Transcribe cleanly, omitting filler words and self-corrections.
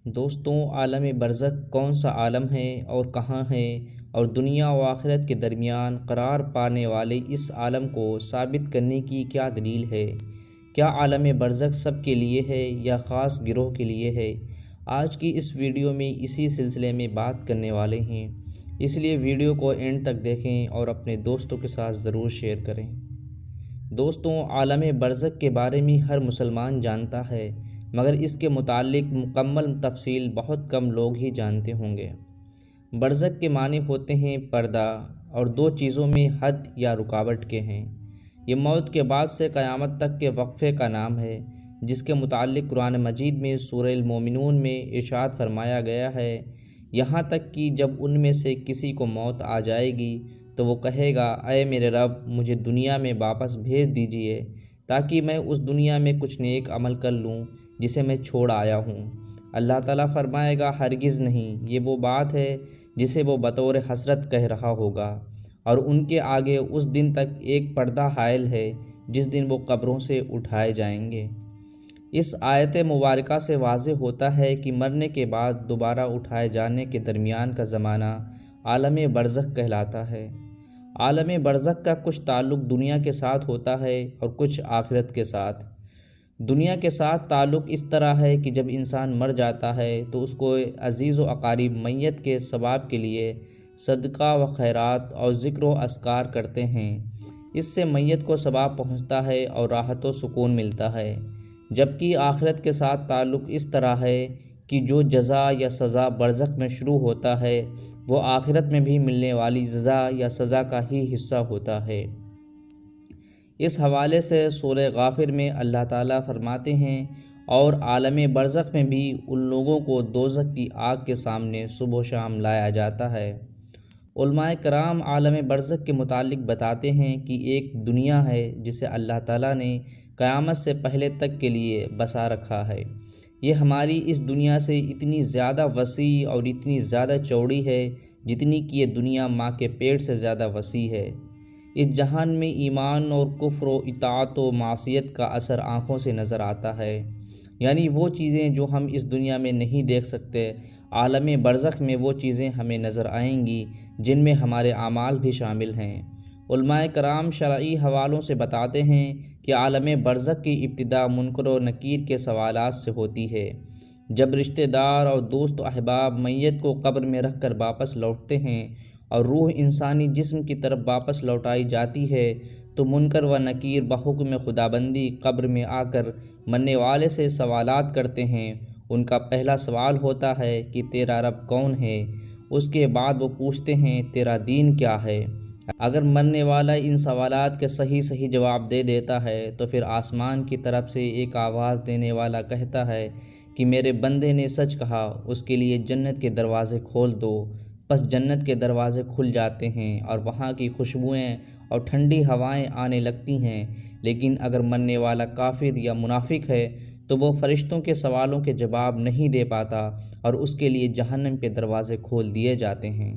دوستوں، عالم برزخ کون سا عالم ہے اور کہاں ہے، اور دنیا و آخرت کے درمیان قرار پانے والے اس عالم کو ثابت کرنے کی کیا دلیل ہے؟ کیا عالم برزخ سب کے لیے ہے یا خاص گروہ کے لیے ہے؟ آج کی اس ویڈیو میں اسی سلسلے میں بات کرنے والے ہیں، اس لیے ویڈیو کو اینڈ تک دیکھیں اور اپنے دوستوں کے ساتھ ضرور شیئر کریں۔ دوستوں، عالم برزخ کے بارے میں ہر مسلمان جانتا ہے، مگر اس کے متعلق مکمل تفصیل بہت کم لوگ ہی جانتے ہوں گے۔ برزخ کے معنی ہوتے ہیں پردہ، اور دو چیزوں میں حد یا رکاوٹ کے ہیں۔ یہ موت کے بعد سے قیامت تک کے وقفے کا نام ہے، جس کے متعلق قرآن مجید میں سورہ المومنون میں ارشاد فرمایا گیا ہے، یہاں تک کہ جب ان میں سے کسی کو موت آ جائے گی تو وہ کہے گا، اے میرے رب، مجھے دنیا میں واپس بھیج دیجئے تاکہ میں اس دنیا میں کچھ نیک عمل کر لوں جسے میں چھوڑ آیا ہوں۔ اللہ تعالیٰ فرمائے گا، ہرگز نہیں، یہ وہ بات ہے جسے وہ بطور حسرت کہہ رہا ہوگا، اور ان کے آگے اس دن تک ایک پردہ حائل ہے جس دن وہ قبروں سے اٹھائے جائیں گے۔ اس آیت مبارکہ سے واضح ہوتا ہے کہ مرنے کے بعد دوبارہ اٹھائے جانے کے درمیان کا زمانہ عالم برزخ کہلاتا ہے۔ عالم برزخ کا کچھ تعلق دنیا کے ساتھ ہوتا ہے اور کچھ آخرت کے ساتھ۔ دنیا کے ساتھ تعلق اس طرح ہے کہ جب انسان مر جاتا ہے تو اس کو عزیز و اقارب میت کے ثواب کے لیے صدقہ و خیرات اور ذکر و اذکار کرتے ہیں، اس سے میت کو ثواب پہنچتا ہے اور راحت و سکون ملتا ہے۔ جبکہ آخرت کے ساتھ تعلق اس طرح ہے کہ جو جزا یا سزا برزخ میں شروع ہوتا ہے وہ آخرت میں بھی ملنے والی جزا یا سزا کا ہی حصہ ہوتا ہے۔ اس حوالے سے سورہ غافر میں اللہ تعالیٰ فرماتے ہیں، اور عالم برزخ میں بھی ان لوگوں کو دوزخ کی آگ کے سامنے صبح و شام لایا جاتا ہے۔ علماء کرام عالم برزخ کے متعلق بتاتے ہیں کہ ایک دنیا ہے جسے اللہ تعالیٰ نے قیامت سے پہلے تک کے لیے بسا رکھا ہے۔ یہ ہماری اس دنیا سے اتنی زیادہ وسیع اور اتنی زیادہ چوڑی ہے جتنی کہ یہ دنیا ماں کے پیٹ سے زیادہ وسیع ہے۔ اس جہان میں ایمان اور کفر و اطاعت و معصیت کا اثر آنکھوں سے نظر آتا ہے، یعنی وہ چیزیں جو ہم اس دنیا میں نہیں دیکھ سکتے، عالم برزخ میں وہ چیزیں ہمیں نظر آئیں گی جن میں ہمارے اعمال بھی شامل ہیں۔ علماء کرام شرعی حوالوں سے بتاتے ہیں کہ عالم برزخ کی ابتدا منکر و نکیر کے سوالات سے ہوتی ہے۔ جب رشتہ دار اور دوست و احباب میت کو قبر میں رکھ کر واپس لوٹتے ہیں اور روح انسانی جسم کی طرف واپس لوٹائی جاتی ہے تو منکر و نکیر بحکم خدابندی قبر میں آ کر مرنے والے سے سوالات کرتے ہیں۔ ان کا پہلا سوال ہوتا ہے کہ تیرا رب کون ہے؟ اس کے بعد وہ پوچھتے ہیں تیرا دین کیا ہے؟ اگر مرنے والا ان سوالات کے صحیح جواب دے دیتا ہے تو پھر آسمان کی طرف سے ایک آواز دینے والا کہتا ہے کہ میرے بندے نے سچ کہا، اس کے لیے جنت کے دروازے کھول دو۔ پس جنت کے دروازے کھل جاتے ہیں اور وہاں کی خوشبوئیں اور ٹھنڈی ہوائیں آنے لگتی ہیں، لیکن اگر مرنے والا کافر یا منافق ہے تو وہ فرشتوں کے سوالوں کے جواب نہیں دے پاتا اور اس کے لیے جہنم کے دروازے کھول دیے جاتے ہیں۔